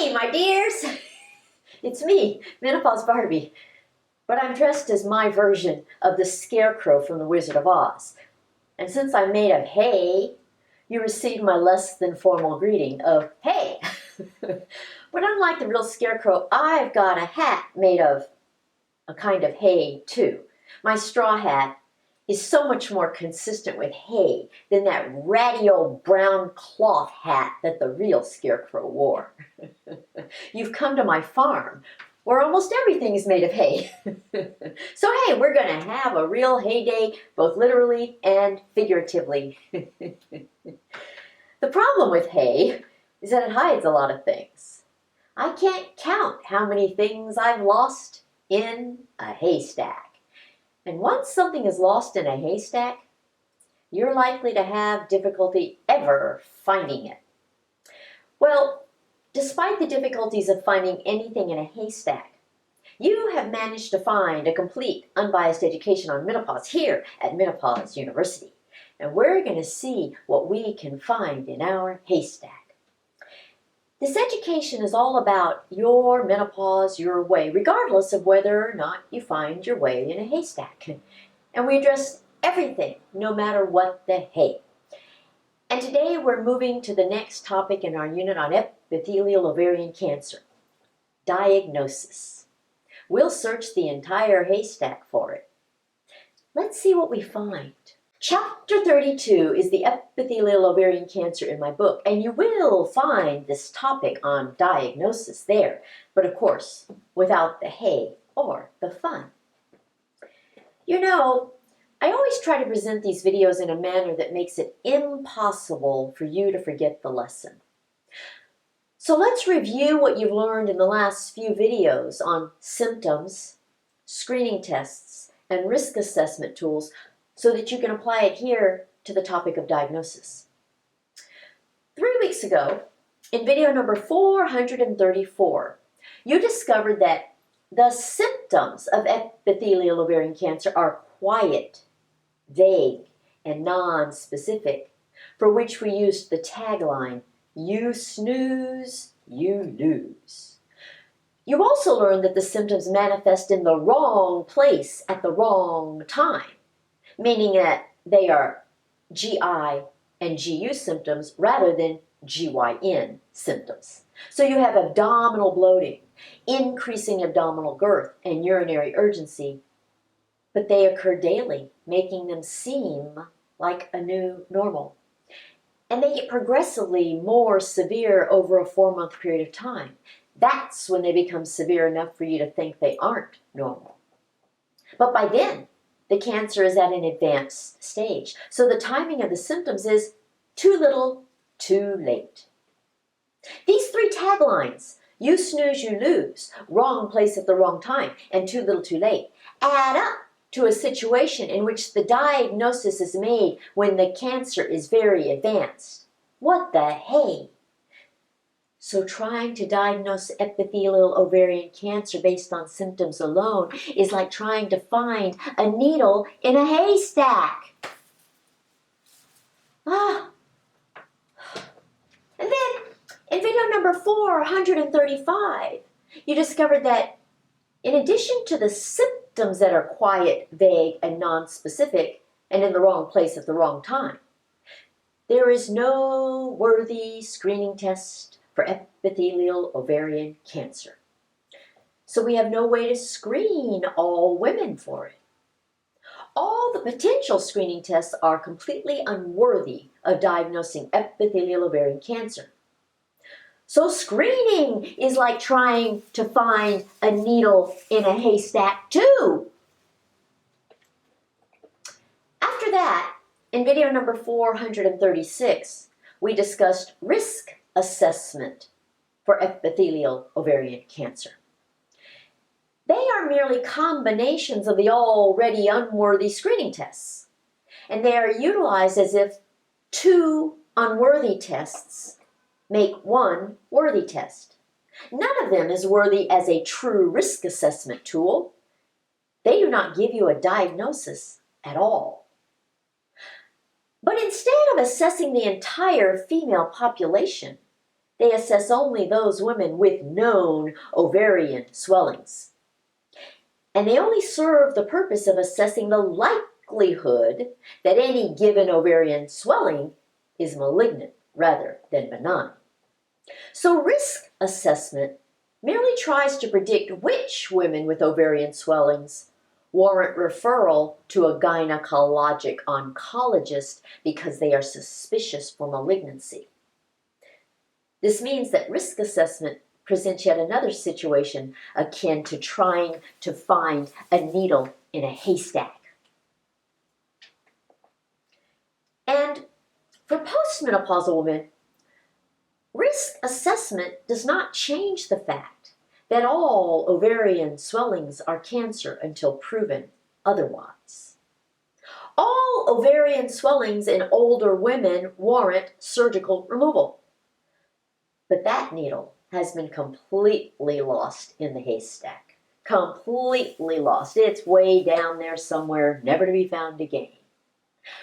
Hey, my dears! It's me, Menopause Barbie, but I'm dressed as my version of the Scarecrow from The Wizard of Oz. And since I'm made of hay, you received my less than formal greeting of hey. But unlike the real Scarecrow, I've got a hat made of a kind of hay too. My straw hat is so much more consistent with hay than that ratty old brown cloth hat that the real Scarecrow wore. You've come to my farm where almost everything is made of hay. So hey, we're going to have a real hay day, both literally and figuratively. The problem with hay is that it hides a lot of things. I can't count how many things I've lost in a haystack. And once something is lost in a haystack, you're likely to have difficulty ever finding it. Well, despite the difficulties of finding anything in a haystack, you have managed to find a complete, unbiased education on menopause here at Menopause University. And we're going to see what we can find in our haystack. This education is all about your menopause, your way, regardless of whether or not you find your way in a haystack. And we address everything, no matter what the hay. And today we're moving to the next topic in our unit on epithelial ovarian cancer, diagnosis. We'll search the entire haystack for it. Let's see what we find. Chapter 32 is the epithelial ovarian cancer in my book, and you will find this topic on diagnosis there, but of course, without the hay or the fun. You know, I always try to present these videos in a manner that makes it impossible for you to forget the lesson. So let's review what you've learned in the last few videos on symptoms, screening tests, and risk assessment tools so that you can apply it here to the topic of diagnosis. 3 weeks ago, in video number 434, you discovered that the symptoms of epithelial ovarian cancer are quiet, vague, and non-specific, for which we used the tagline, "You snooze, you lose." You also learned that the symptoms manifest in the wrong place at the wrong time, meaning that they are GI and GU symptoms rather than GYN symptoms. So you have abdominal bloating, increasing abdominal girth, and urinary urgency, but they occur daily, making them seem like a new normal. And they get progressively more severe over a 4-month period of time. That's when they become severe enough for you to think they aren't normal. But by then, the cancer is at an advanced stage. So the timing of the symptoms is too little, too late. These 3 taglines, you snooze, you lose, wrong place at the wrong time, and too little, too late, add up to a situation in which the diagnosis is made when the cancer is very advanced. What the hey? So trying to diagnose epithelial ovarian cancer based on symptoms alone is like trying to find a needle in a haystack. And then in video number 435, you discovered that in addition to the symptoms that are quiet, vague, and non-specific, and in the wrong place at the wrong time, there is no worthy screening test for epithelial ovarian cancer. So we have no way to screen all women for it. All the potential screening tests are completely unworthy of diagnosing epithelial ovarian cancer. So screening is like trying to find a needle in a haystack too. After that, in video number 436, we discussed risk assessment for epithelial ovarian cancer. They are merely combinations of the already unworthy screening tests, and they are utilized as if 2 unworthy tests make 1 worthy test. None of them is worthy as a true risk assessment tool. They do not give you a diagnosis at all. But instead of assessing the entire female population, They assess only those women with known ovarian swellings. And they only serve the purpose of assessing the likelihood that any given ovarian swelling is malignant rather than benign. So risk assessment merely tries to predict which women with ovarian swellings warrant referral to a gynecologic oncologist because they are suspicious for malignancy. This means that risk assessment presents yet another situation akin to trying to find a needle in a haystack. And for postmenopausal women, risk assessment does not change the fact that all ovarian swellings are cancer until proven otherwise. All ovarian swellings in older women warrant surgical removal. But that needle has been completely lost in the haystack. Completely lost. It's way down there somewhere, never to be found again.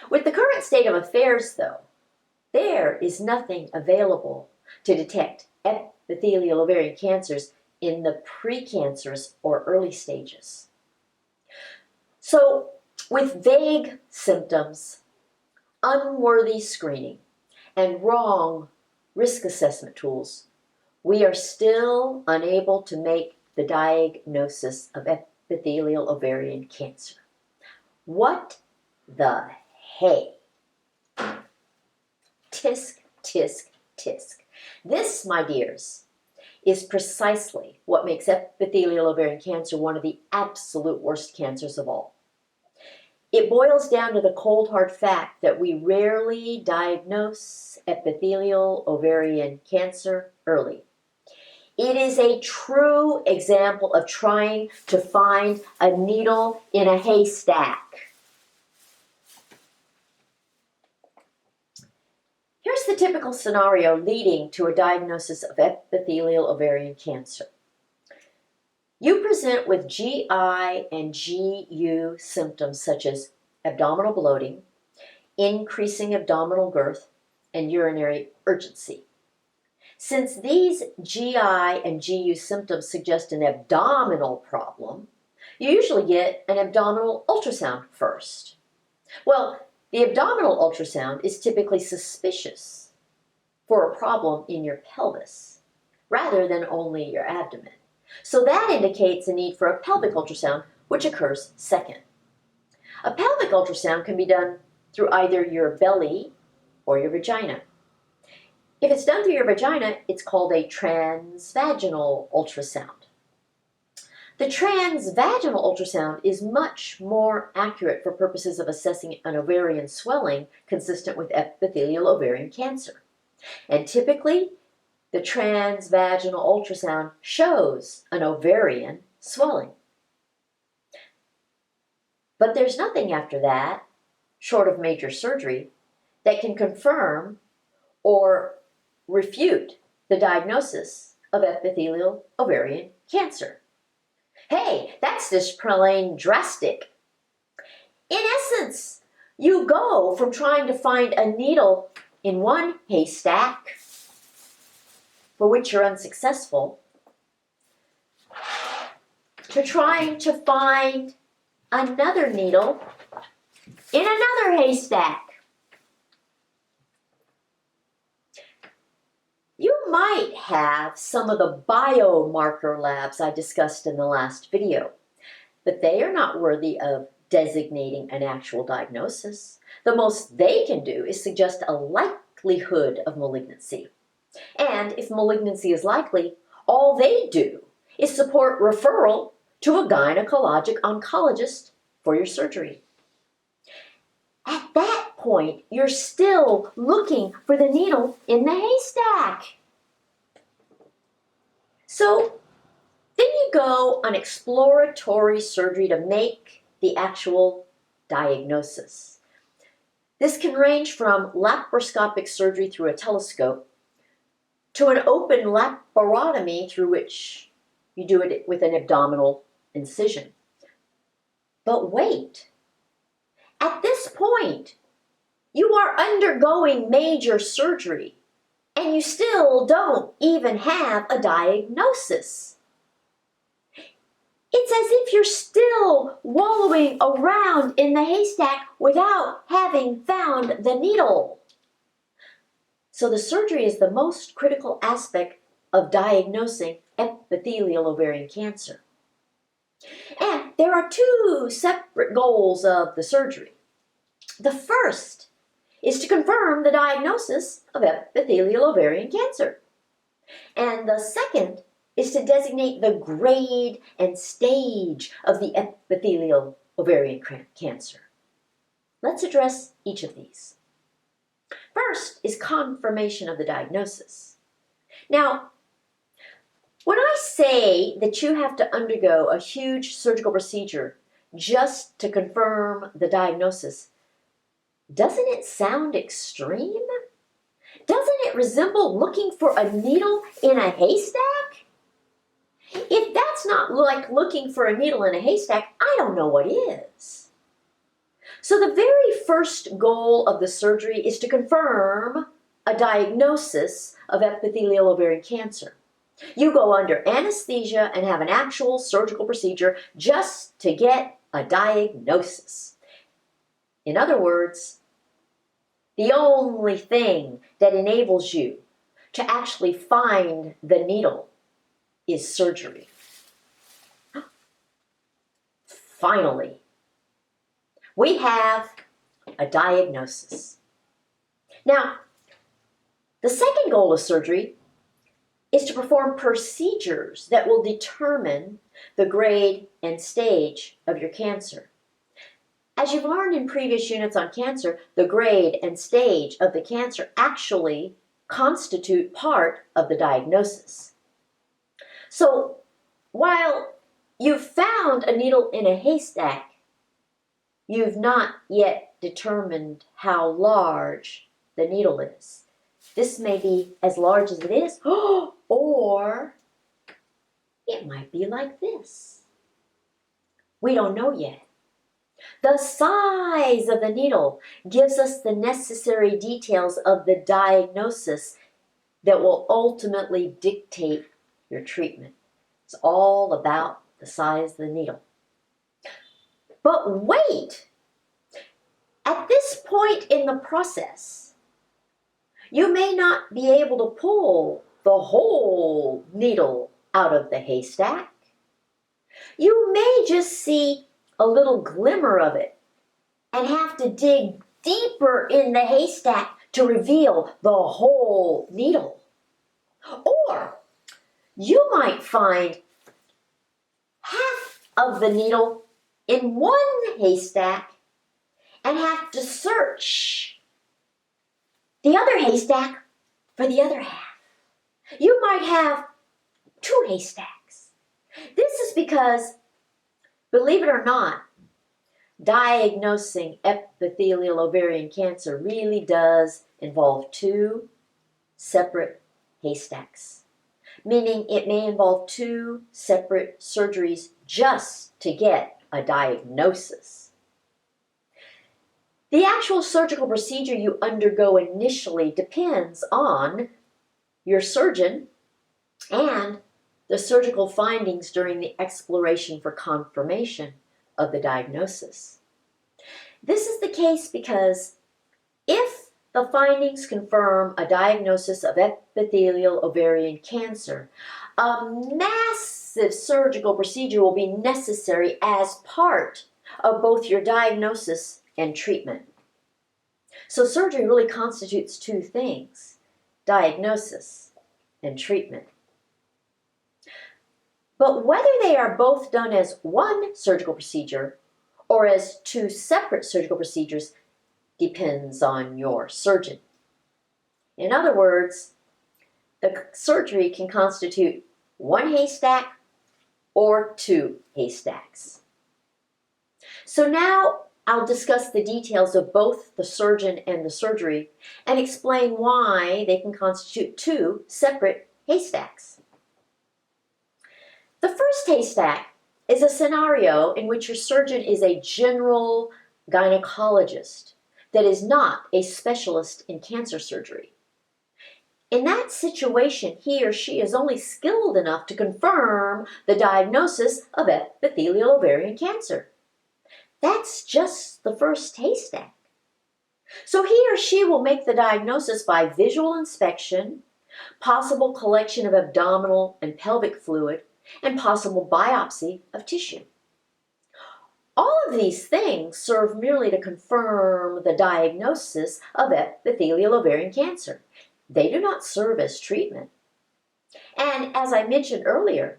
With the current state of affairs, though, there is nothing available to detect epithelial ovarian cancers in the precancerous or early stages. So, with vague symptoms, unworthy screening, and wrong risk assessment tools, we are still unable to make the diagnosis of epithelial ovarian cancer. What the hey? Tisk, tisk, tisk. This, my dears, is precisely what makes epithelial ovarian cancer one of the absolute worst cancers of all. It boils down to the cold hard fact that we rarely diagnose epithelial ovarian cancer early. It is a true example of trying to find a needle in a haystack. Here's the typical scenario leading to a diagnosis of epithelial ovarian cancer. You present with GI and GU symptoms such as abdominal bloating, increasing abdominal girth, and urinary urgency. Since these GI and GU symptoms suggest an abdominal problem, you usually get an abdominal ultrasound first. Well, the abdominal ultrasound is typically suspicious for a problem in your pelvis rather than only your abdomen. So that indicates a need for a pelvic ultrasound, which occurs second. A pelvic ultrasound can be done through either your belly or your vagina. If it's done through your vagina, it's called a transvaginal ultrasound. The transvaginal ultrasound is much more accurate for purposes of assessing an ovarian swelling consistent with epithelial ovarian cancer. And typically, the transvaginal ultrasound shows an ovarian swelling. But there's nothing after that, short of major surgery, that can confirm or refute the diagnosis of epithelial ovarian cancer. Hey, that's just plain drastic. In essence, you go from trying to find a needle in one haystack, for which you're unsuccessful, to trying to find another needle in another haystack. You might have some of the biomarker labs I discussed in the last video, but they are not worthy of designating an actual diagnosis. The most they can do is suggest a likelihood of malignancy. And if malignancy is likely, all they do is support referral to a gynecologic oncologist for your surgery. At that point, you're still looking for the needle in the haystack. So then you go on exploratory surgery to make the actual diagnosis. This can range from laparoscopic surgery through a telescope to an open laparotomy through which you do it with an abdominal incision. But wait, at this point, you are undergoing major surgery. and you still don't even have a diagnosis. It's as if you're still wallowing around in the haystack without having found the needle. So the surgery is the most critical aspect of diagnosing epithelial ovarian cancer. And there are two separate goals of the surgery. The first is to confirm the diagnosis of epithelial ovarian cancer. And the second is to designate the grade and stage of the epithelial ovarian cancer. Let's address each of these. First is confirmation of the diagnosis. Now, when I say that you have to undergo a huge surgical procedure just to confirm the diagnosis, doesn't it sound extreme? Doesn't it resemble looking for a needle in a haystack? If that's not like looking for a needle in a haystack, I don't know what is. So the very first goal of the surgery is to confirm a diagnosis of epithelial ovarian cancer. You go under anesthesia and have an actual surgical procedure just to get a diagnosis. In other words, the only thing that enables you to actually find the needle is surgery. Finally, we have a diagnosis. Now, the second goal of surgery is to perform procedures that will determine the grade and stage of your cancer. As you've learned in previous units on cancer, the grade and stage of the cancer actually constitute part of the diagnosis. So, while you've found a needle in a haystack, you've not yet determined how large the needle is. This may be as large as it is, or it might be like this. We don't know yet. The size of the needle gives us the necessary details of the diagnosis that will ultimately dictate your treatment. It's all about the size of the needle. But wait! At this point in the process, you may not be able to pull the whole needle out of the haystack. You may just see a little glimmer of it and have to dig deeper in the haystack to reveal the whole needle. Or you might find half of the needle in one haystack and have to search the other haystack for the other half. You might have two haystacks. This is because, believe it or not, diagnosing epithelial ovarian cancer really does involve two separate haystacks, meaning it may involve two separate surgeries just to get a diagnosis. The actual surgical procedure you undergo initially depends on your surgeon and the surgical findings during the exploration for confirmation of the diagnosis. This is the case because if the findings confirm a diagnosis of epithelial ovarian cancer, a massive surgical procedure will be necessary as part of both your diagnosis and treatment. So surgery really constitutes two things: diagnosis and treatment. But whether they are both done as one surgical procedure or as two separate surgical procedures depends on your surgeon. In other words, the surgery can constitute one haystack or two haystacks. So now I'll discuss the details of both the surgeon and the surgery and explain why they can constitute two separate haystacks. The first haystack is a scenario in which your surgeon is a general gynecologist that is not a specialist in cancer surgery. In that situation, he or she is only skilled enough to confirm the diagnosis of epithelial ovarian cancer. That's just the first haystack. So he or she will make the diagnosis by visual inspection, possible collection of abdominal and pelvic fluid, and possible biopsy of tissue. All of these things serve merely to confirm the diagnosis of epithelial ovarian cancer. They do not serve as treatment. And as I mentioned earlier,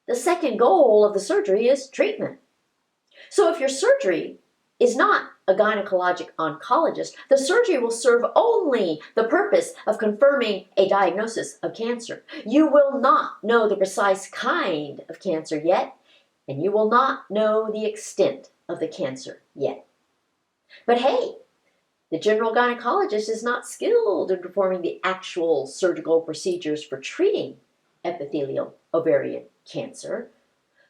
the second goal of the surgery is treatment. So if your surgery is not a gynecologic oncologist, the surgery will serve only the purpose of confirming a diagnosis of cancer. You will not know the precise kind of cancer yet, and you will not know the extent of the cancer yet. But hey, the general gynecologist is not skilled in performing the actual surgical procedures for treating epithelial ovarian cancer.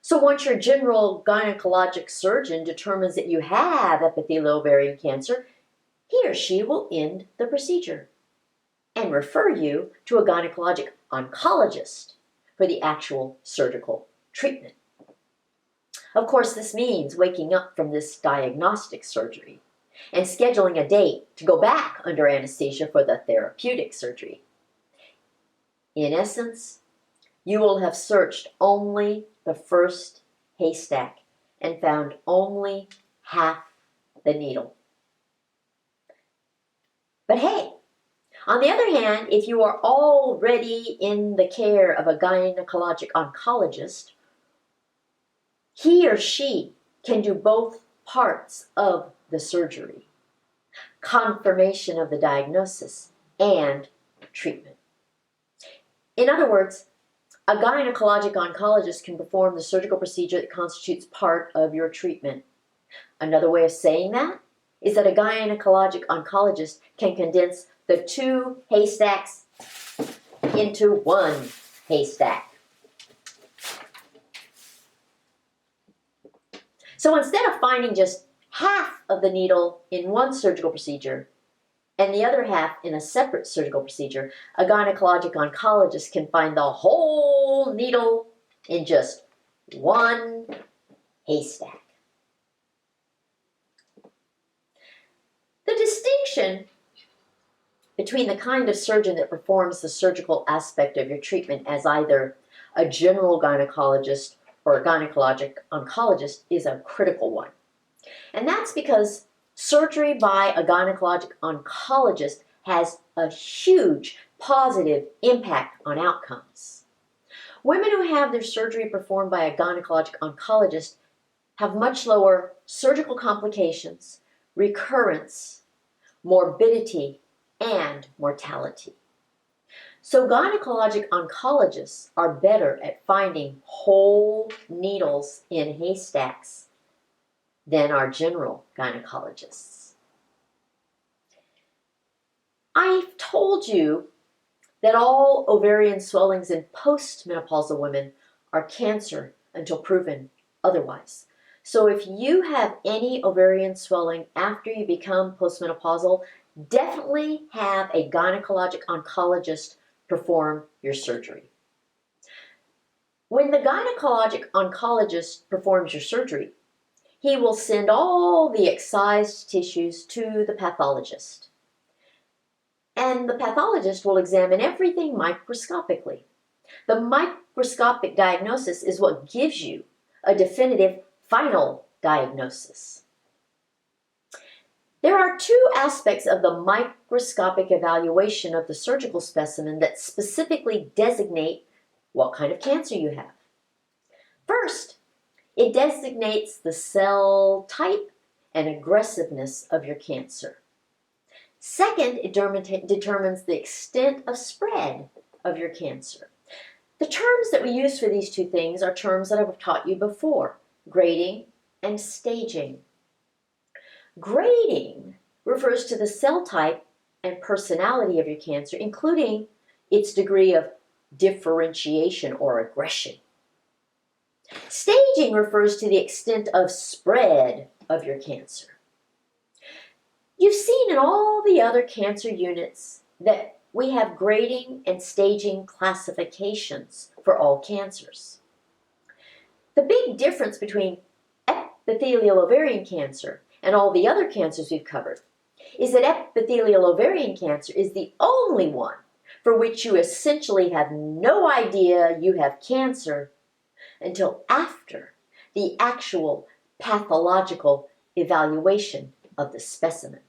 So once your general gynecologic surgeon determines that you have epithelial ovarian cancer, he or she will end the procedure and refer you to a gynecologic oncologist for the actual surgical treatment. Of course, this means waking up from this diagnostic surgery and scheduling a date to go back under anesthesia for the therapeutic surgery. In essence, you will have searched only the first haystack and found only half the needle. But hey, on the other hand, if you are already in the care of a gynecologic oncologist, he or she can do both parts of the surgery: confirmation of the diagnosis and treatment. In other words, a gynecologic oncologist can perform the surgical procedure that constitutes part of your treatment. Another way of saying that is that a gynecologic oncologist can condense the two haystacks into one haystack. So instead of finding just half of the needle in one surgical procedure and the other half in a separate surgical procedure, a gynecologic oncologist can find the whole needle in just one haystack. The distinction between the kind of surgeon that performs the surgical aspect of your treatment as either a general gynecologist or a gynecologic oncologist is a critical one. And that's because surgery by a gynecologic oncologist has a huge positive impact on outcomes. Women who have their surgery performed by a gynecologic oncologist have much lower surgical complications, recurrence, morbidity, and mortality. So gynecologic oncologists are better at finding whole needles in haystacks than our general gynecologists. I've told you that all ovarian swellings in postmenopausal women are cancer until proven otherwise. So if you have any ovarian swelling after you become postmenopausal, definitely have a gynecologic oncologist perform your surgery. When the gynecologic oncologist performs your surgery, he will send all the excised tissues to the pathologist. And the pathologist will examine everything microscopically. The microscopic diagnosis is what gives you a definitive final diagnosis. There are two aspects of the microscopic evaluation of the surgical specimen that specifically designate what kind of cancer you have. First, it designates the cell type and aggressiveness of your cancer. Second, it determines the extent of spread of your cancer. The terms that we use for these two things are terms that I've taught you before: grading and staging. Grading refers to the cell type and personality of your cancer, including its degree of differentiation or aggression. Staging refers to the extent of spread of your cancer. You've seen in all the other cancer units that we have grading and staging classifications for all cancers. The big difference between epithelial ovarian cancer and all the other cancers we've covered is that epithelial ovarian cancer is the only one for which you essentially have no idea you have cancer until after the actual pathological evaluation of the specimen.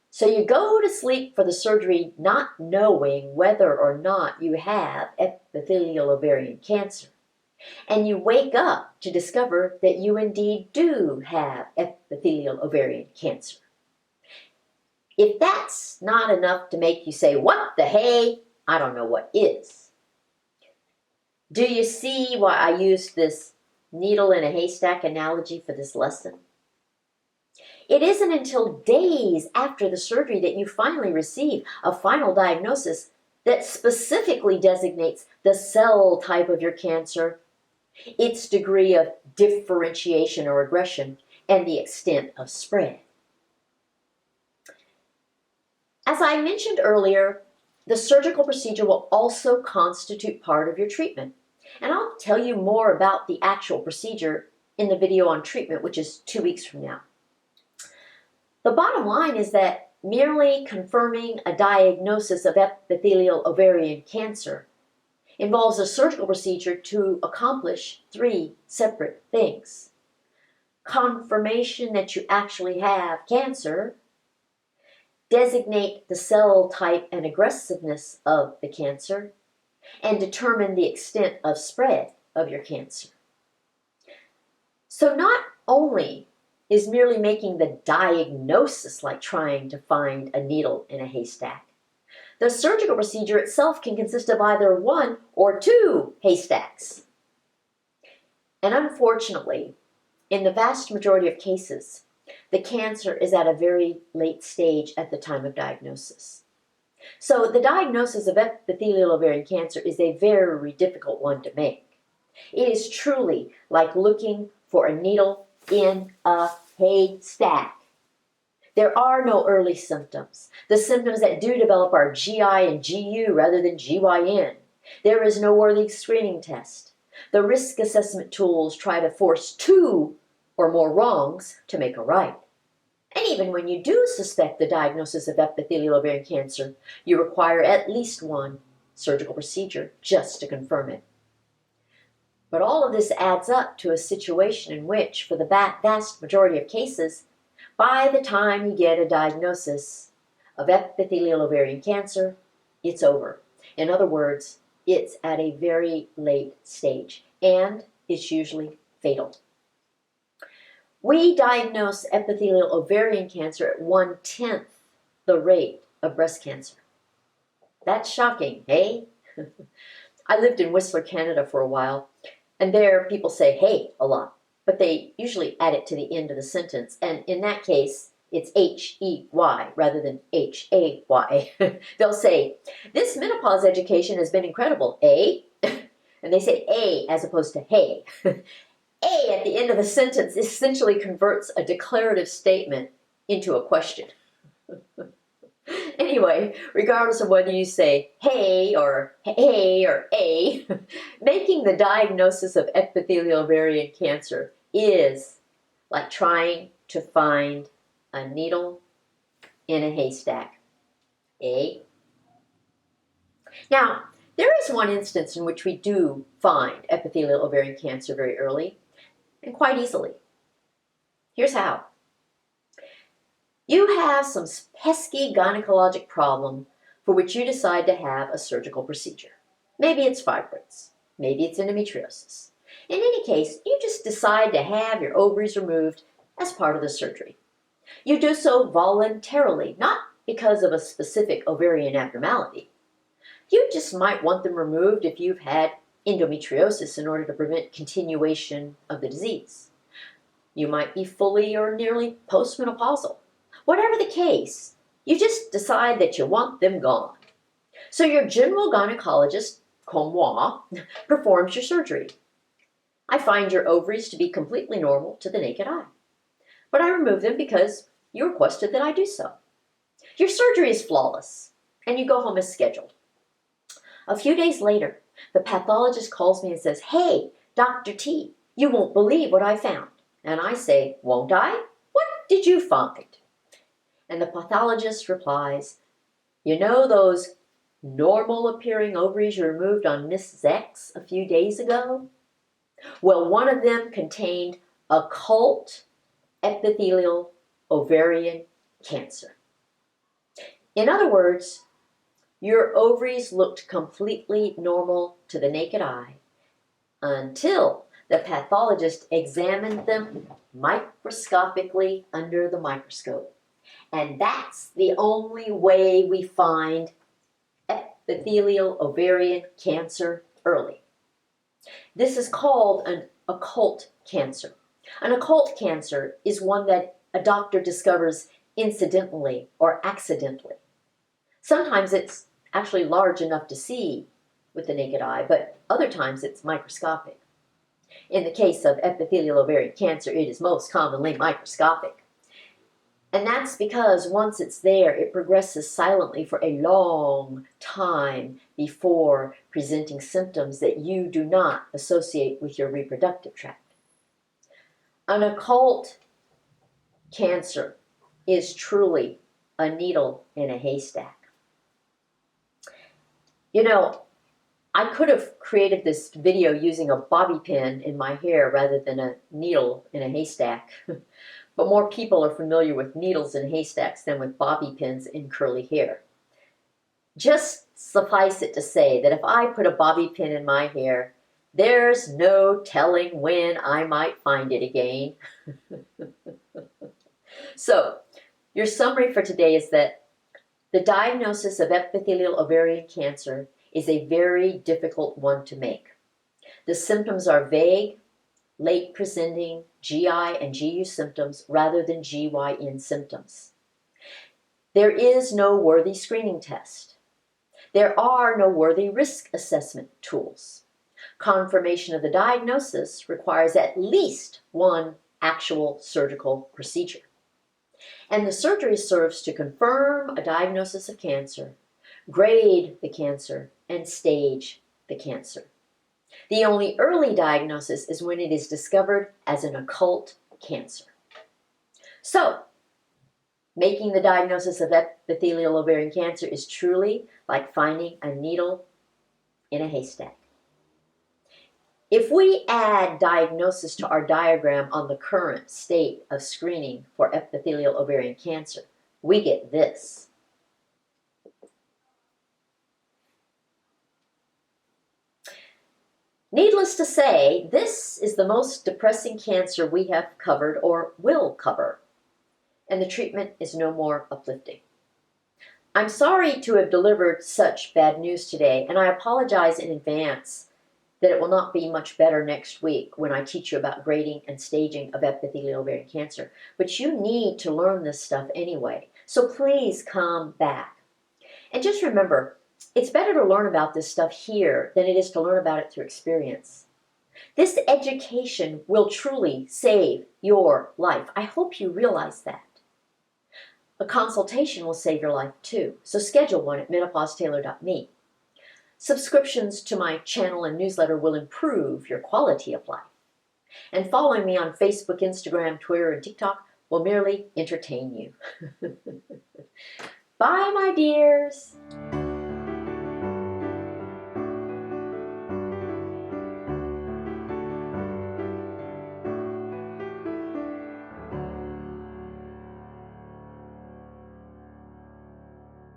So you go to sleep for the surgery not knowing whether or not you have epithelial ovarian cancer. And you wake up to discover that you indeed do have epithelial ovarian cancer. If that's not enough to make you say, "What the hey?" I don't know what is. Do you see why I used this needle in a haystack analogy for this lesson? It isn't until days after the surgery that you finally receive a final diagnosis that specifically designates the cell type of your cancer, its degree of differentiation or aggression, and the extent of spread. As I mentioned earlier, the surgical procedure will also constitute part of your treatment. And I'll tell you more about the actual procedure in the video on treatment, which is 2 weeks from now. The bottom line is that merely confirming a diagnosis of epithelial ovarian cancer involves a surgical procedure to accomplish 3 separate things: confirmation that you actually have cancer, designate the cell type and aggressiveness of the cancer, and determine the extent of spread of your cancer. So not only is merely making the diagnosis like trying to find a needle in a haystack, the surgical procedure itself can consist of either 1 or 2 haystacks. And unfortunately, in the vast majority of cases, the cancer is at a very late stage at the time of diagnosis. So the diagnosis of epithelial ovarian cancer is a very difficult one to make. It is truly like looking for a needle in a haystack. There are no early symptoms. The symptoms that do develop are GI and GU rather than GYN. There is no worthy screening test. The risk assessment tools try to force 2 or more wrongs to make a right. And even when you do suspect the diagnosis of epithelial ovarian cancer, you require at least 1 surgical procedure just to confirm it. But all of this adds up to a situation in which, for the vast majority of cases, by the time you get a diagnosis of epithelial ovarian cancer, it's over. In other words, it's at a very late stage, and it's usually fatal. We diagnose epithelial ovarian cancer at 1/10 the rate of breast cancer. That's shocking, hey? I lived in Whistler, Canada for a while, and there people say "hey" a lot, but they usually add it to the end of the sentence, and in that case, it's H-E-Y rather than H-A-Y. They'll say, "This menopause education has been incredible, eh?" And they say "a" as opposed to "hey." A at the end of the sentence essentially converts a declarative statement into a question. Anyway, regardless of whether you say "hey" or "a," making the diagnosis of epithelial ovarian cancer is like trying to find a needle in a haystack. Eh? Now, there is one instance in which we do find epithelial ovarian cancer very early, and quite easily. Here's how. You have some pesky gynecologic problem for which you decide to have a surgical procedure. Maybe it's fibroids. Maybe it's endometriosis. In any case, you just decide to have your ovaries removed as part of the surgery. You do so voluntarily, not because of a specific ovarian abnormality. You just might want them removed if you've had endometriosis in order to prevent continuation of the disease. You might be fully or nearly postmenopausal. Whatever the case, you just decide that you want them gone. So your general gynecologist, comme moi, performs your surgery. I find your ovaries to be completely normal to the naked eye. But I remove them because you requested that I do so. Your surgery is flawless. and you go home as scheduled. A few days later, the pathologist calls me and says, "Hey, Dr. T, you won't believe what I found." And I say, "Won't I? What did you find?" And the pathologist replies, "You know those normal appearing ovaries you removed on Mrs. X a few days ago? Well, one of them contained occult epithelial ovarian cancer." In other words, your ovaries looked completely normal to the naked eye until the pathologist examined them microscopically under the microscope. And that's the only way we find epithelial ovarian cancer early. This is called an occult cancer. An occult cancer is one that a doctor discovers incidentally or accidentally. Sometimes it's actually large enough to see with the naked eye, but other times it's microscopic. In the case of epithelial ovarian cancer, it is most commonly microscopic. And that's because once it's there, it progresses silently for a long time before presenting symptoms that you do not associate with your reproductive tract. An occult cancer is truly a needle in a haystack. You know, I could have created this video using a bobby pin in my hair rather than a needle in a haystack. But more people are familiar with needles in haystacks than with bobby pins in curly hair. Just suffice it to say that if I put a bobby pin in my hair, there's no telling when I might find it again. So, your summary for today is that the diagnosis of epithelial ovarian cancer is a very difficult one to make. The symptoms are vague, late presenting GI and GU symptoms rather than GYN symptoms. There is no worthy screening test. There are no worthy risk assessment tools. Confirmation of the diagnosis requires at least one actual surgical procedure. And the surgery serves to confirm a diagnosis of cancer, grade the cancer, and stage the cancer. The only early diagnosis is when it is discovered as an occult cancer. So, making the diagnosis of epithelial ovarian cancer is truly like finding a needle in a haystack. If we add diagnosis to our diagram on the current state of screening for epithelial ovarian cancer, we get this. Needless to say, this is the most depressing cancer we have covered or will cover, and the treatment is no more uplifting. I'm sorry to have delivered such bad news today, and I apologize in advance that it will not be much better next week when I teach you about grading and staging of epithelial ovarian cancer. But you need to learn this stuff anyway, so please come back. And just remember, it's better to learn about this stuff here than it is to learn about it through experience. This education will truly save your life. I hope you realize that. A consultation will save your life too, so schedule one at menopausetailor.me. Subscriptions to my channel and newsletter will improve your quality of life. And following me on Facebook, Instagram, Twitter, and TikTok will merely entertain you. Bye, my dears.